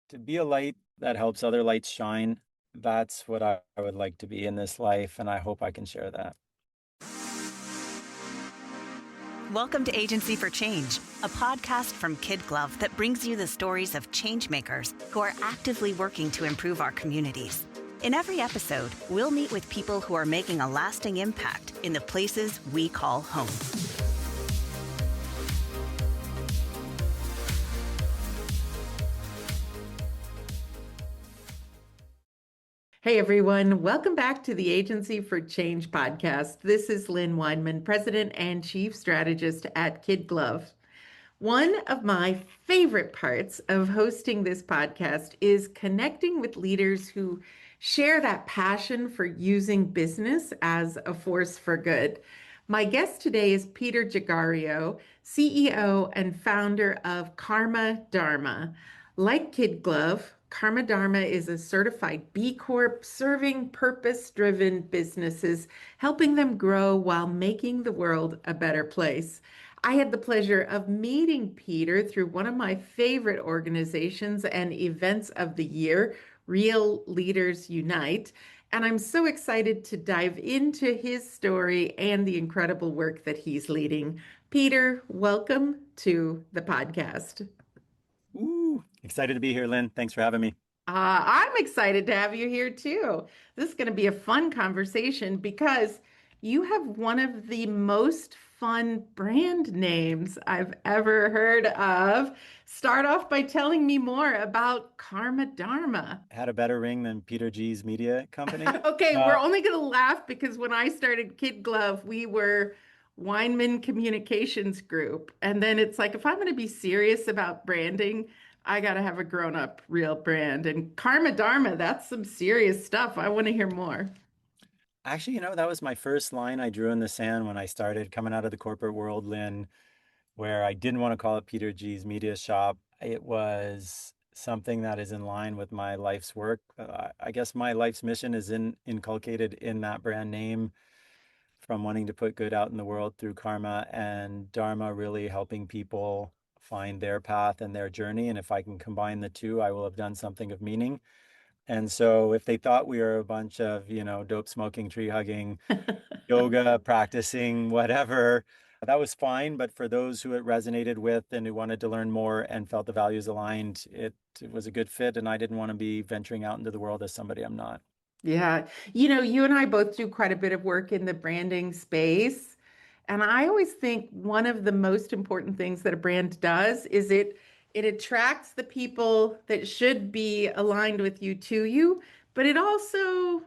To be a light that helps other lights shine, that's what I would like to be in this life, and I hope I can share that. Welcome to Agency for Change, a podcast from KidGlov that brings you the stories of changemakers who are actively working to improve our communities. In every episode, we'll meet with people who are making a lasting impact in the places we call home. Hey everyone, welcome back to the Agency for Change podcast. This is Lynn Weinman, President and Chief Strategist at KidGlov. One of my favorite parts of hosting this podcast is connecting with leaders who share that passion for using business as a force for good. My guest today is Peter Georgariou, CEO and founder of karmadharma. Like KidGlov, karmadharma is a certified B Corp serving purpose-driven businesses, helping them grow while making the world a better place. I had the pleasure of meeting Peter through one of my favorite organizations and events of the year, Real Leaders Unite. And I'm so excited to dive into his story and the incredible work that he's leading. Peter, welcome to the podcast. Ooh, excited to be here, Lynn. Thanks for having me. I'm excited to have you here too. This is going to be a fun conversation because you have one of the most fun brand names I've ever heard of. Start off by telling me more about Karma Dharma. Had a better ring than Peter G's media company. Okay, we're Uh, only going to laugh because when I started KidGlov, we were Weinman Communications Group. And then it's like, if I'm going to be serious about branding, I got to have a grown-up real brand. And Karma Dharma, that's some serious stuff. I want to hear more. Actually, that was my first line I drew in the sand when I started coming out of the corporate world, Lynn, where I didn't want to call it Peter G's Media Shop. It was something that is in line with my life's work. I guess my life's mission is inculcated in that brand name, from wanting to put good out in the world through karma, and Dharma really helping people find their path and their journey. And if I can combine the two, I will have done something of meaning. And so if they thought we were a bunch of, dope smoking, tree hugging, yoga practicing, whatever, that was fine. But for those who it resonated with and who wanted to learn more and felt the values aligned, it was a good fit. And I didn't want to be venturing out into the world as somebody I'm not. Yeah. You and I both do quite a bit of work in the branding space. And I always think one of the most important things that a brand does is it attracts the people that should be aligned with you to you, but it also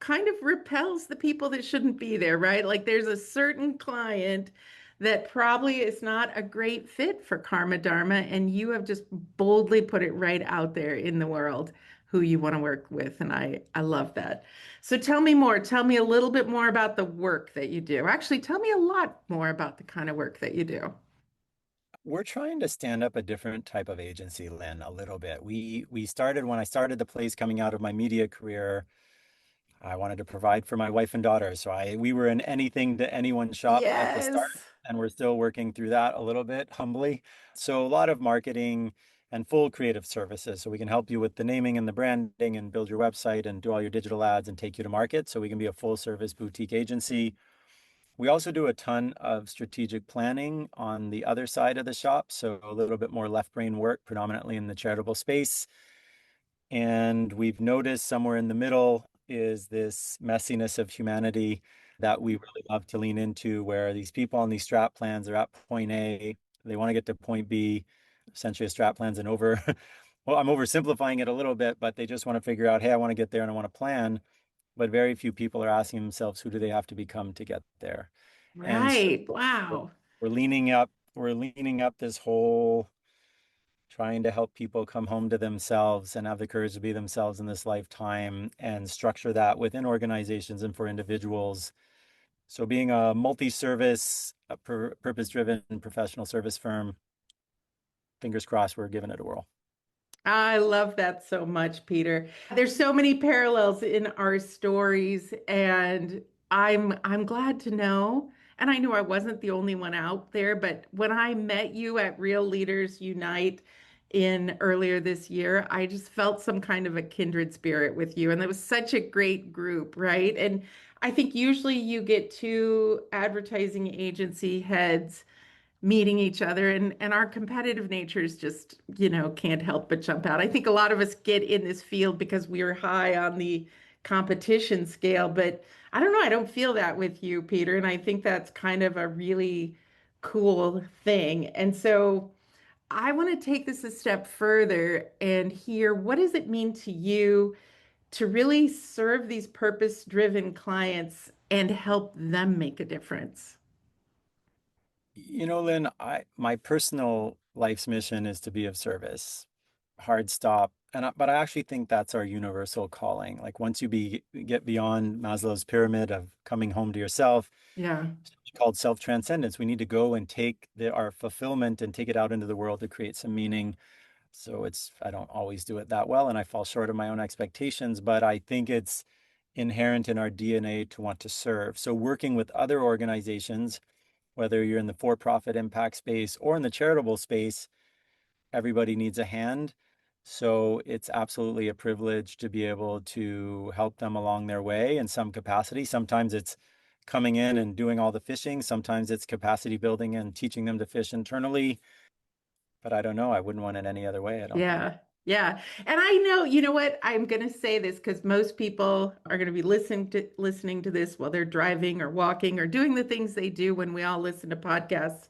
kind of repels the people that shouldn't be there, right? Like there's a certain client that probably is not a great fit for Karma Dharma, and you have just boldly put it right out there in the world who you want to work with. And I love that. So tell me more. Tell me a little bit more about the work that you do. Actually, tell me a lot more about the kind of work that you do. We're trying to stand up a different type of agency, Lynn, a little bit. We started when I started the place coming out of my media career. I wanted to provide for my wife and daughter. So we were in anything to anyone shop at the start, Yes. and we're still working through that a little bit humbly. So a lot of marketing and full creative services. So we can help you with the naming and the branding and build your website and do all your digital ads and take you to market. So we can be a full service boutique agency. We also do a ton of strategic planning on the other side of the shop. So a little bit more left brain work, predominantly in the charitable space. And we've noticed somewhere in the middle is this messiness of humanity that we really love to lean into, where these people on these strat plans are at point A, they want to get to point B. Essentially, a strat plan's an over, well, I'm oversimplifying it a little bit, but they just want to figure out, hey, I want to get there and I want to plan. But very few people are asking themselves, who do they have to become to get there? And so Right. we're, Wow. we're leaning up this whole trying to help people come home to themselves and have the courage to be themselves in this lifetime and structure that within organizations and for individuals. So being a multi-service, purpose-driven professional service firm, fingers crossed, we're giving it a whirl. I love that so much, Peter. There's so many parallels in our stories, and I'm glad to know. And I knew I wasn't the only one out there, but when I met you at Real Leaders Unite, in earlier this year, I just felt some kind of a kindred spirit with you. And that was such a great group, right? And I think usually you get two advertising agency heads meeting each other, and our competitive natures just, can't help but jump out. I think a lot of us get in this field because we are high on the competition scale, but I don't know, I don't feel that with you, Peter, and I think that's kind of a really cool thing. And so I want to take this a step further and hear, what does it mean to you to really serve these purpose-driven clients and help them make a difference? Lynn, my personal life's mission is to be of service. Hard stop. But I actually think that's our universal calling. Like once you get beyond Maslow's pyramid of coming home to yourself, Yeah. it's called self-transcendence. We need to go and take our fulfillment and take it out into the world to create some meaning. So I don't always do it that well, and I fall short of my own expectations, but I think it's inherent in our DNA to want to serve. So working with other organizations, whether you're in the for-profit impact space or in the charitable space, everybody needs a hand. So it's absolutely a privilege to be able to help them along their way in some capacity. Sometimes it's coming in and doing all the fishing. Sometimes it's capacity building and teaching them to fish internally. But I don't know. I wouldn't want it any other way, I don't think. Yeah. Yeah. And I know, you know what? I'm going to say this because most people are going to be listening to this while they're driving or walking or doing the things they do when we all listen to podcasts.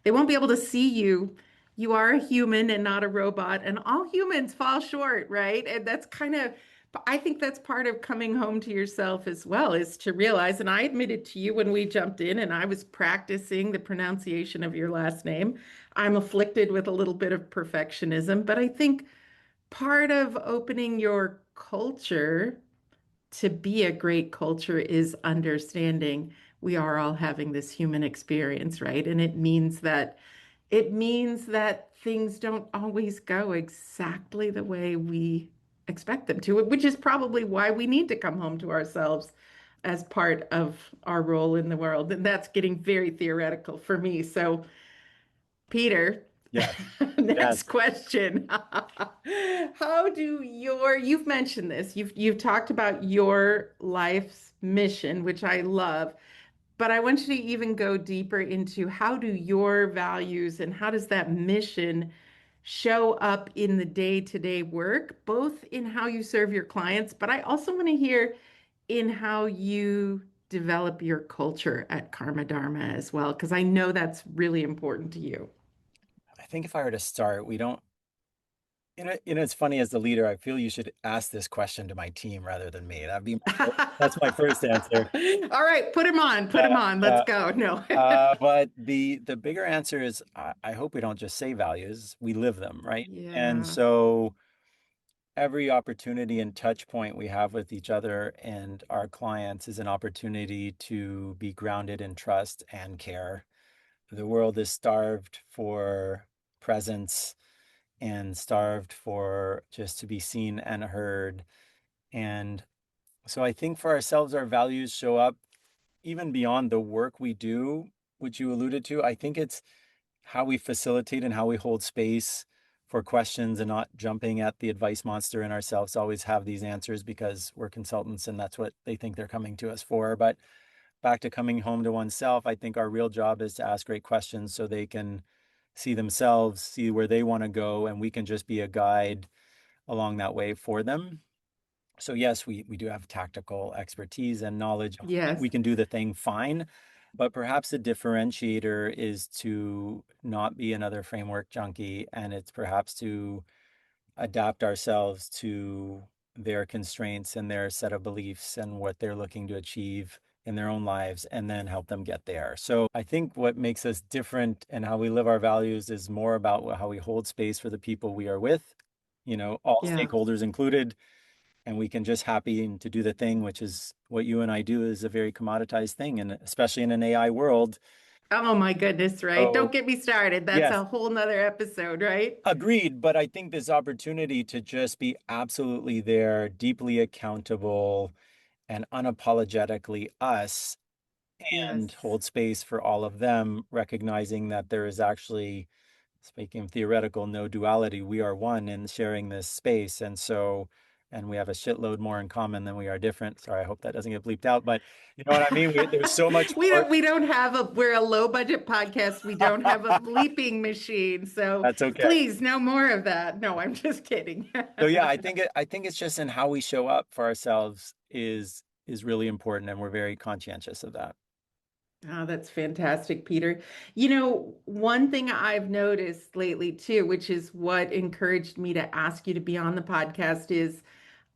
They won't be able to see you. You are a human and not a robot, and all humans fall short, right? And that's kind of, I think that's part of coming home to yourself as well, is to realize, and I admitted to you when we jumped in and I was practicing the pronunciation of your last name. I'm afflicted with a little bit of perfectionism, but I think part of opening your culture to be a great culture is understanding we are all having this human experience, right? And it means that things don't always go exactly the way we expect them to, which is probably why we need to come home to ourselves as part of our role in the world. And that's getting very theoretical for me. So, Peter, Yes. next Yes. question. You've mentioned this, you've talked about your life's mission, which I love, but I want you to even go deeper into how do your values and how does that mission show up in the day-to-day work, both in how you serve your clients, but I also want to hear in how you develop your culture at Karma Dharma as well, because I know that's really important to you. I think if I were to start, we don't, it's funny as the leader, I feel you should ask this question to my team rather than me. That's my first answer. All right, put him on, put Yeah, him on. Let's yeah. go. No. But the bigger answer is I hope we don't just say values, we live them, right? And Yeah. so every opportunity and touch point we have with each other and our clients is an opportunity to be grounded in trust and care. The world is starved for presence and starved for just to be seen and heard. And so I think for ourselves, our values show up even beyond the work we do, which you alluded to. I think it's how we facilitate and how we hold space for questions and not jumping at the advice monster in ourselves to always have these answers because we're consultants and that's what they think they're coming to us for. But back to coming home to oneself, I think our real job is to ask great questions so they can see themselves, see where they want to go, and we can just be a guide along that way for them. So yes, we do have tactical expertise and knowledge. Yes. We can do the thing fine, but perhaps the differentiator is to not be another framework junkie, and it's perhaps to adapt ourselves to their constraints and their set of beliefs and what they're looking to achieve in their own lives and then help them get there. So I think what makes us different and how we live our values is more about how we hold space for the people we are with, all Yeah. stakeholders included, and we can just happy to do the thing, which is what you and I do is a very commoditized thing, and especially in an AI world. Oh my goodness, right? Don't So get me started. That's yes, a whole nother episode, right? agreed. But I think this opportunity to just be absolutely there, deeply accountable, and unapologetically us, and Yes. hold space for all of them, recognizing that there is actually speaking of theoretical no duality, we are one in sharing this space. And we have a shitload more in common than we are different. Sorry, I hope that doesn't get bleeped out, but you know what I mean? There's so much more. We don't have we're a low budget podcast. We don't have a bleeping machine. So That's okay. please, no more of that. No, I'm just kidding. So yeah, I think it's just in how we show up for ourselves is really important, and we're very conscientious of that. Oh, that's fantastic, Peter. You know, one thing I've noticed lately too, which is what encouraged me to ask you to be on the podcast, is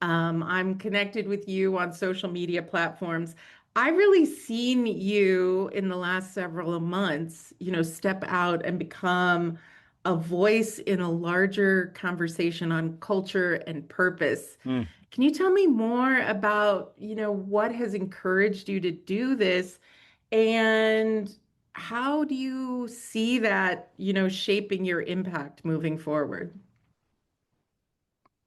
I'm connected with you on social media platforms. I've really seen you in the last several months, step out and become a voice in a larger conversation on culture and purpose. Mm. Can you tell me more about, what has encouraged you to do this? And how do you see that, shaping your impact moving forward?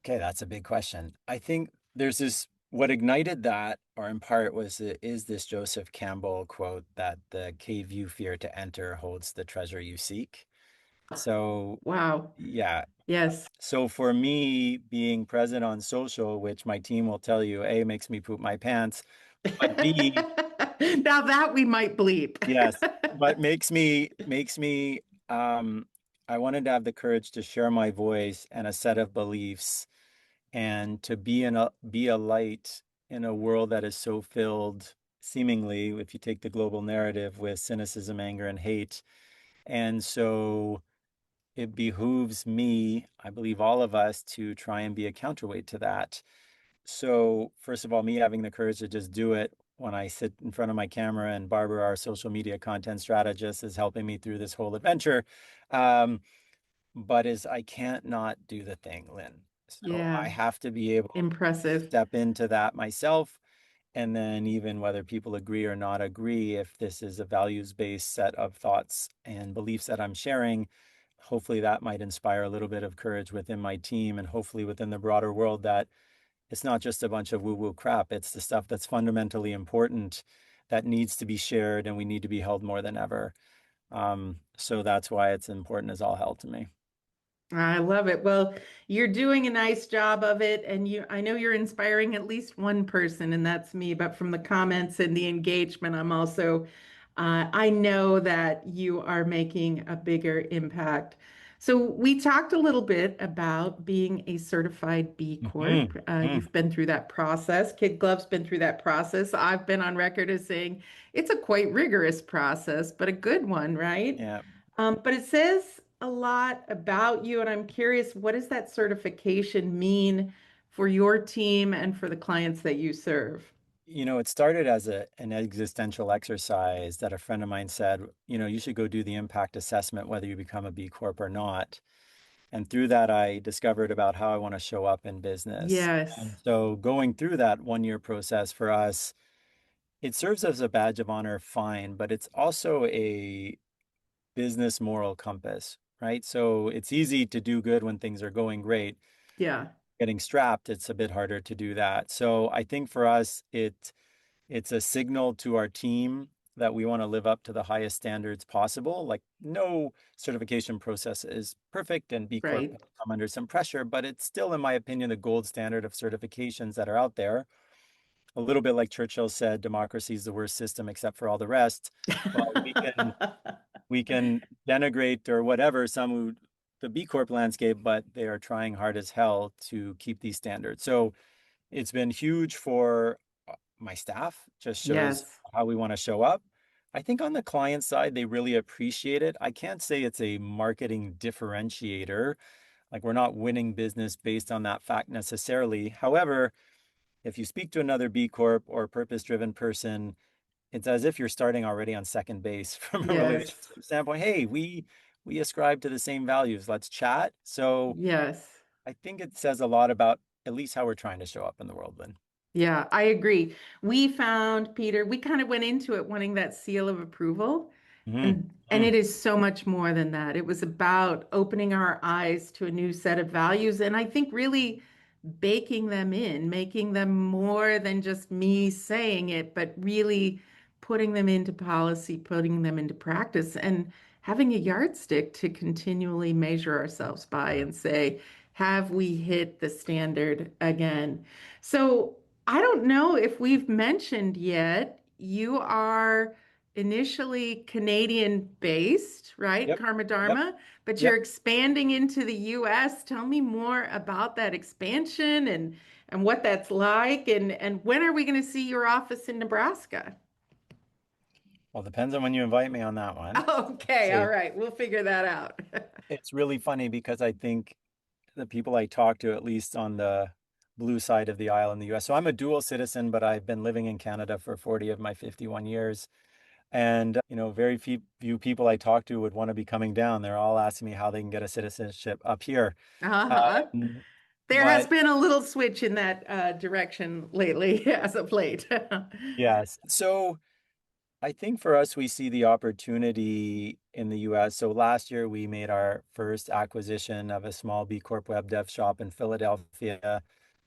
Okay, that's a big question. I think there's this what ignited that, or in part is this Joseph Campbell quote that the cave you fear to enter holds the treasure you seek. So Wow. yeah. Yes. So for me, being present on social, which my team will tell you, A, makes me poop my pants, but B, Now that we might bleep. yes, but makes me I wanted to have the courage to share my voice and a set of beliefs and to be a light in a world that is so filled, seemingly, if you take the global narrative, with cynicism, anger, and hate. And so it behooves me, I believe all of us, to try and be a counterweight to that. So first of all, me having the courage to just do it when I sit in front of my camera, and Barbara, our social media content strategist, is helping me through this whole adventure. Um, but is I can't not do the thing, Lynn. So I Yeah, have to be able to impressive. step into that myself. And then even whether people agree or not agree, if this is a values-based set of thoughts and beliefs that I'm sharing, hopefully that might inspire a little bit of courage within my team and hopefully within the broader world, that it's not just a bunch of woo-woo crap. It's the stuff that's fundamentally important that needs to be shared, and we need to be held more than ever. So that's why it's important as all hell to me. I love it. Well, you're doing a nice job of it, and I know you're inspiring at least one person, and that's me. But from the comments and the engagement, I know that you are making a bigger impact. So we talked a little bit about being a certified B Hmm. Corp. Hmm. You've been through that process. KidGlov's been through that process. I've been on record as saying it's a quite rigorous process, but a good one, right? Yeah. But it says a lot about you, and I'm curious, what does that certification mean for your team and for the clients that you serve? It started as an existential exercise that a friend of mine said, you should go do the impact assessment, whether you become a B Corp or not. And through that, I discovered about how I want to show up in business. And Yes, so going through that 1 year process for us, it serves as a badge of honor, fine, but it's also a business moral compass, right? So it's easy to do good when things are going great. yeah, Getting strapped, it's a bit harder to do that. So I think for us, it's a signal to our team that we want to live up to the highest standards possible. Like, no certification process is perfect, and B Corp right. come under some pressure, but it's still, in my opinion, the gold standard of certifications that are out there. A little bit like Churchill said, democracy is the worst system except for all the rest. Well, we can denigrate or whatever the B Corp landscape, but they are trying hard as hell to keep these standards. So it's been huge for my staff, just shows Yes, how we want to show up. I think on the client side, they really appreciate it. I can't say it's a marketing differentiator. Like, we're not winning business based on that fact necessarily. However, if you speak to another B Corp or purpose-driven person, it's as if you're starting already on second base from a yes, relationship standpoint. Hey, we ascribe to the same values. Let's chat. So yes. I think it says a lot about at least how we're trying to show up in the world, Lynn. Yeah, I agree. We found, Peter, we kind of went into it wanting that seal of approval. Hmm. And it is so much more than that. It was about opening our eyes to a new set of values. And I think really baking them in, making them more than just me saying it, but really putting them into policy, putting them into practice. having a yardstick to continually measure ourselves by and say, have we hit the standard again? So I don't know if we've mentioned yet, you are initially Canadian based, right? Yep. Yep. Karmadharma, but you're Yep. expanding into the US. Tell me more about that expansion and what that's like and when are we going to see your office in Nebraska? Well, depends on when you invite me on that one. Okay, all See, right. We'll figure that out. it's really funny because I think the people I talk to, at least on the blue side of the aisle in the US. So I'm a dual citizen, but I've been living in Canada for 40 of my 51 years. And, very few people I talk to would want to be coming down. They're all asking me how they can get a citizenship up here. Uh-huh. Um, There has but been a little switch in that direction lately, as of late. yes, so I think for us, we see the opportunity in the US. So last year, we made our first acquisition of a small B Corp web dev shop in Philadelphia.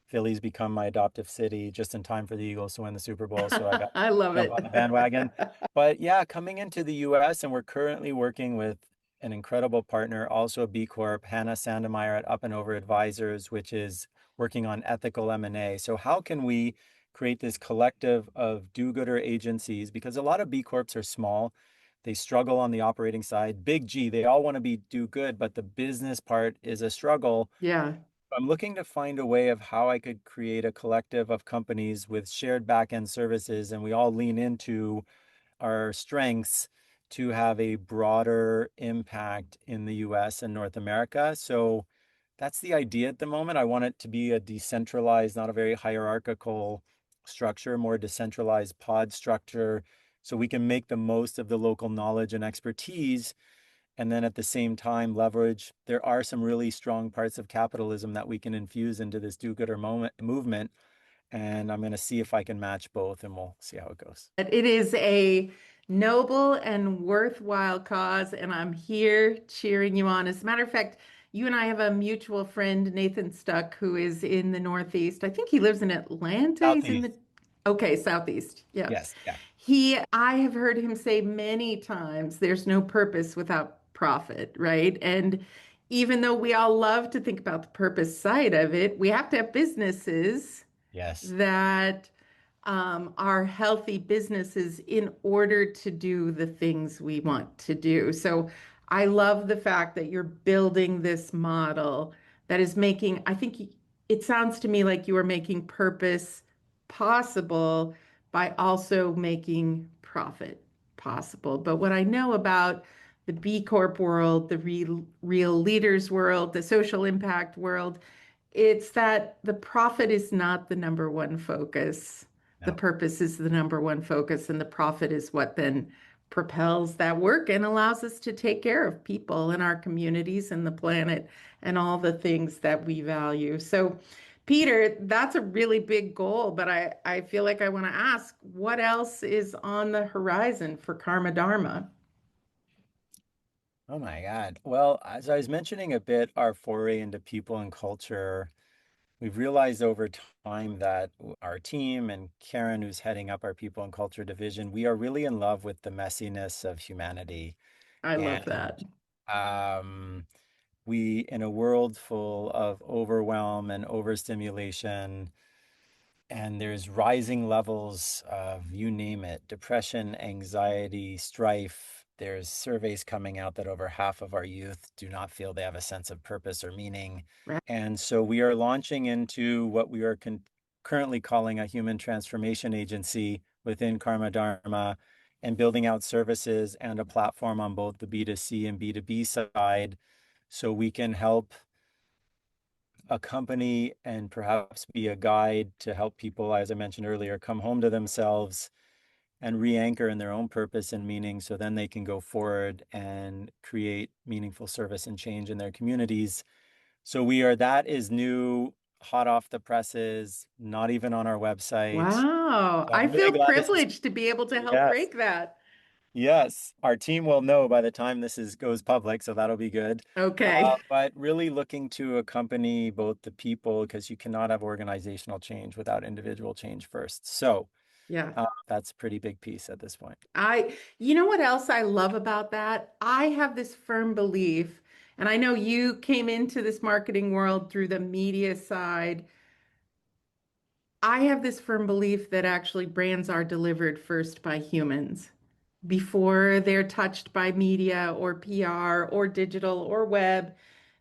Philly's become my adoptive city just in time for the Eagles to win the Super Bowl. So I got I love jump it. on the bandwagon. But yeah, coming into the US, and we're currently working with an incredible partner, also a B Corp, Hannah Sandemeyer at Up and Over Advisors, which is working on ethical M&A. So how can we create this collective of do-gooder agencies? Because a lot of B Corps are small. They struggle on the operating side. Big G, they all want to be do good, but the business part is a struggle. Yeah. I'm looking to find a way of how I could create a collective of companies with shared back-end services, and we all lean into our strengths to have a broader impact in the US and North America. So that's the idea at the moment. I want it to be a decentralized, not a very hierarchical structure, more decentralized pod structure, so we can make the most of the local knowledge and expertise, and then at the same time leverage. There are some really strong parts of capitalism that we can infuse into this do-gooder movement, and I'm going to see if I can match both, and we'll see how it goes. It is a noble and worthwhile cause, and I'm here cheering you on. As a matter of fact, you and I have a mutual friend, Nathan Stuck, who is in the Northeast. I think he lives in Atlanta. He's in the, Southeast. okay, Southeast. Yeah. Yes. Yeah. I have heard him say many times, there's no purpose without profit, right? And even though we all love to think about the purpose side of it, we have to have businesses Yes. that are healthy businesses in order to do the things we want to do. So I love the fact that you're building this model that is making, I think it sounds to me like you are making purpose possible by also making profit possible. But what I know about the B Corp world, the real leaders world, the social impact world, it's that the profit is not the number one focus. The No. purpose is the number one focus, and the profit is what then propels that work and allows us to take care of people in our communities and the planet and all the things that we value. So, Peter, that's a really big goal, but I feel like I want to ask what else is on the horizon for Karma Dharma? Oh my God. Well, as I was mentioning a bit, our foray into people and culture, we've realized over time that our team and Karen, who's heading up our people and culture division, we are really in love with the messiness of humanity. I love And that. um, in a world full of overwhelm and overstimulation, and there's rising levels of, you name it, depression, anxiety, strife. There's surveys coming out that over half of our youth do not feel they have a sense of purpose or meaning. Right. And so we are launching into what we are currently calling a human transformation agency within Karma Dharma, and building out services and a platform on both the B2C and B2B side, so we can help accompany and perhaps be a guide to help people, as I mentioned earlier, come home to themselves and re-anchor in their own purpose and meaning, so then they can go forward and create meaningful service and change in their communities. So that is new, hot off the presses, not even on our website. Wow. So I I'm really feel glad this is, privileged to be able to help yes, break that. yes, our team will know by the time this goes public, so that'll be good. Okay. But really looking to accompany both the people, because you cannot have organizational change without individual change first. So Yeah. That's a pretty big piece at this point. You know what else I love about that? I have this firm belief, and I know you came into this marketing world through the media side. I have this firm belief that actually brands are delivered first by humans before they're touched by media or PR or digital or web,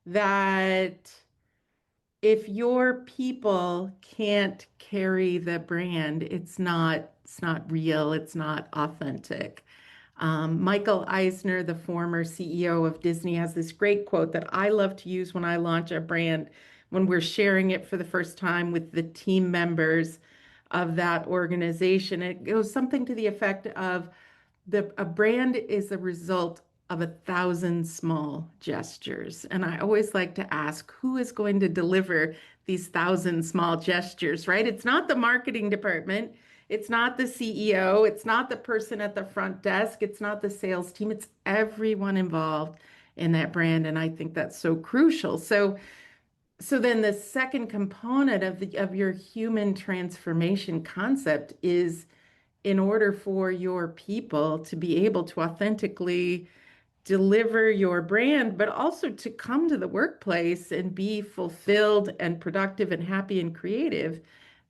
that if your people can't carry the brand, it's not real, it's not authentic. Michael Eisner, the former CEO of Disney, has this great quote that I love to use when I launch a brand, when we're sharing it for the first time with the team members of that organization. It goes something to the effect of a brand is a result of 1,000 small gestures. And I always like to ask, who is going to deliver these 1,000 small gestures, right? It's not the marketing department. It's not the CEO. It's not the person at the front desk. It's not the sales team. It's everyone involved in that brand. And I think that's so crucial. So then the second component of your human transformation concept is, in order for your people to be able to authentically deliver your brand, but also to come to the workplace and be fulfilled and productive and happy and creative,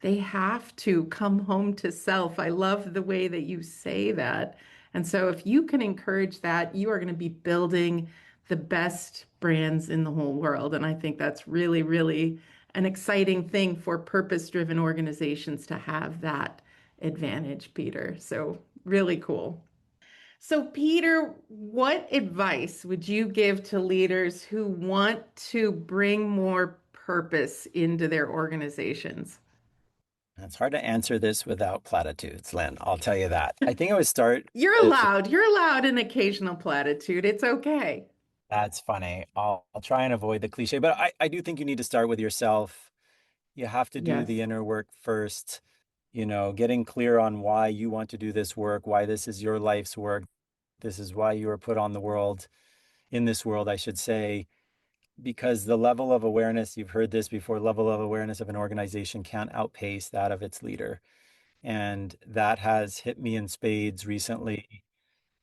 they have to come home to self. I love the way that you say that. And so if you can encourage that, you are going to be building the best brands in the whole world. And I think that's really, really an exciting thing for purpose-driven organizations to have that advantage, Peter. So really cool. So, Peter, what advice would you give to leaders who want to bring more purpose into their organizations? It's hard to answer this without platitudes, Lynn. I'll tell you that. I think I would start You're with allowed. You're allowed an occasional platitude. It's okay. that's funny. I'll try and avoid the cliche, but I do think you need to start with yourself. You have to do the Yes. inner work first, getting clear on why you want to do this work, why this is your life's work. This is why you were put on the world, in this world, I should say, because the level of awareness, you've heard this before, level of awareness of an organization can't outpace that of its leader. And that has hit me in spades recently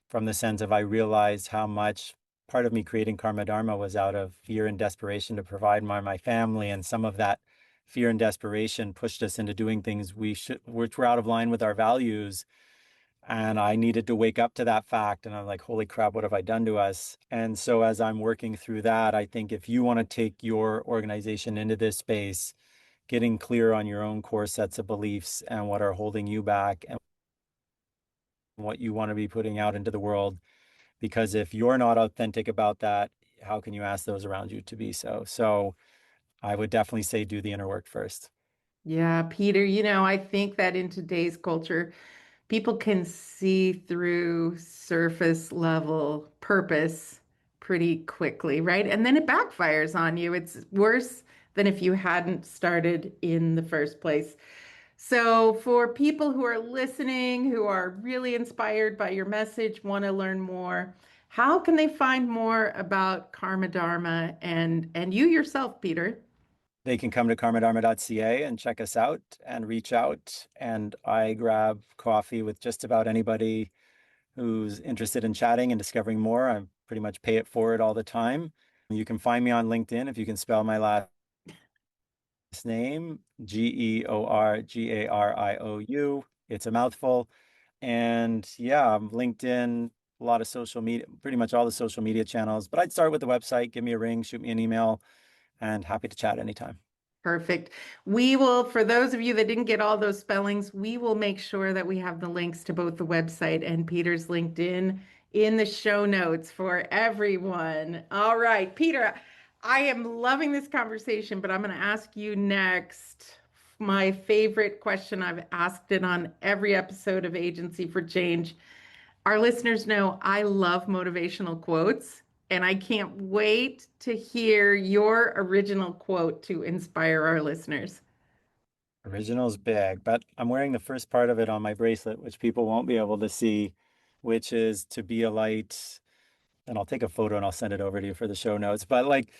from the sense of I realized how much part of me creating Karma Dharma was out of fear and desperation to provide my family. And some of that fear and desperation pushed us into doing things which were out of line with our values. And I needed to wake up to that fact. And I'm like, holy crap, what have I done to us? And so as I'm working through that, I think if you want to take your organization into this space, getting clear on your own core sets of beliefs and what are holding you back and what you want to be putting out into the world. Because if you're not authentic about that, how can you ask those around you to be so? So I would definitely say do the inner work first. Yeah, Peter, I think that in today's culture, people can see through surface level purpose pretty quickly, right? And then it backfires on you. It's worse than if you hadn't started in the first place. So, for people who are listening, who are really inspired by your message, want to learn more, how can they find more about Karma Dharma and you yourself, Peter? They can come to karmadharma.ca and check us out and reach out. And I grab coffee with just about anybody who's interested in chatting and discovering more. I pretty much pay it forward all the time. You can find me on LinkedIn if you can spell my last name, Georgariou. It's a mouthful. And yeah, LinkedIn, a lot of social media, pretty much all the social media channels. But I'd start with the website, give me a ring, shoot me an email, and happy to chat anytime. Perfect. We will, for those of you that didn't get all those spellings, we will make sure that we have the links to both the website and Peter's LinkedIn in the show notes for everyone. All right, Peter, I am loving this conversation, but I'm going to ask you next my favorite question. I've asked it on every episode of Agency for Change. Our listeners know I love motivational quotes, and I can't wait to hear your original quote to inspire our listeners. Original's big, but I'm wearing the first part of it on my bracelet, which people won't be able to see, which is to be a light. And I'll take a photo and I'll send it over to you for the show notes. But like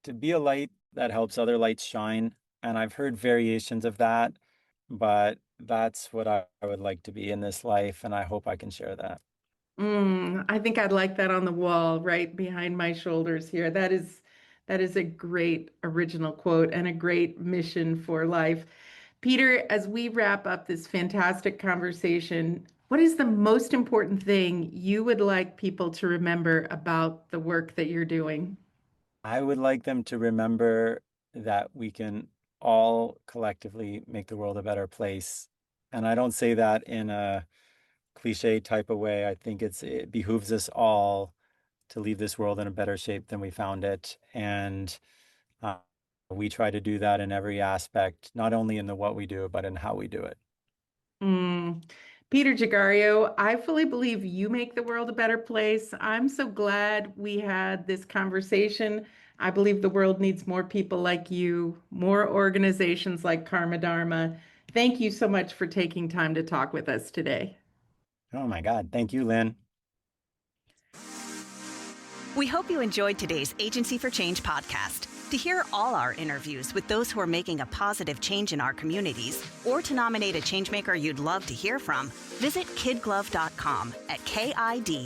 to be a light that helps other lights shine. And I've heard variations of that, but that's what I would like to be in this life, and I hope I can share that. I think I'd like that on the wall right behind my shoulders here. That is a great original quote and a great mission for life. Peter, as we wrap up this fantastic conversation, what is the most important thing you would like people to remember about the work that you're doing? I would like them to remember that we can all collectively make the world a better place. And I don't say that in a cliche type of way. I think it behooves us all to leave this world in a better shape than we found it. And uh, we try to do that in every aspect, not only in the what we do, but in how we do it. Mm. Peter Georgariou, I fully believe you make the world a better place. I'm so glad we had this conversation. I believe the world needs more people like you, more organizations like karmadharma. Thank you so much for taking time to talk with us today. Oh my God. Thank you, Lynn. We hope you enjoyed today's Agency for Change podcast. To hear all our interviews with those who are making a positive change in our communities, or to nominate a changemaker you'd love to hear from, visit KidGlov.com at KIDGLOV.com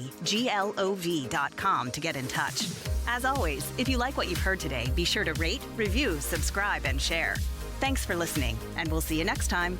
to get in touch. As always, if you like what you've heard today, be sure to rate, review, subscribe, and share. Thanks for listening, and we'll see you next time.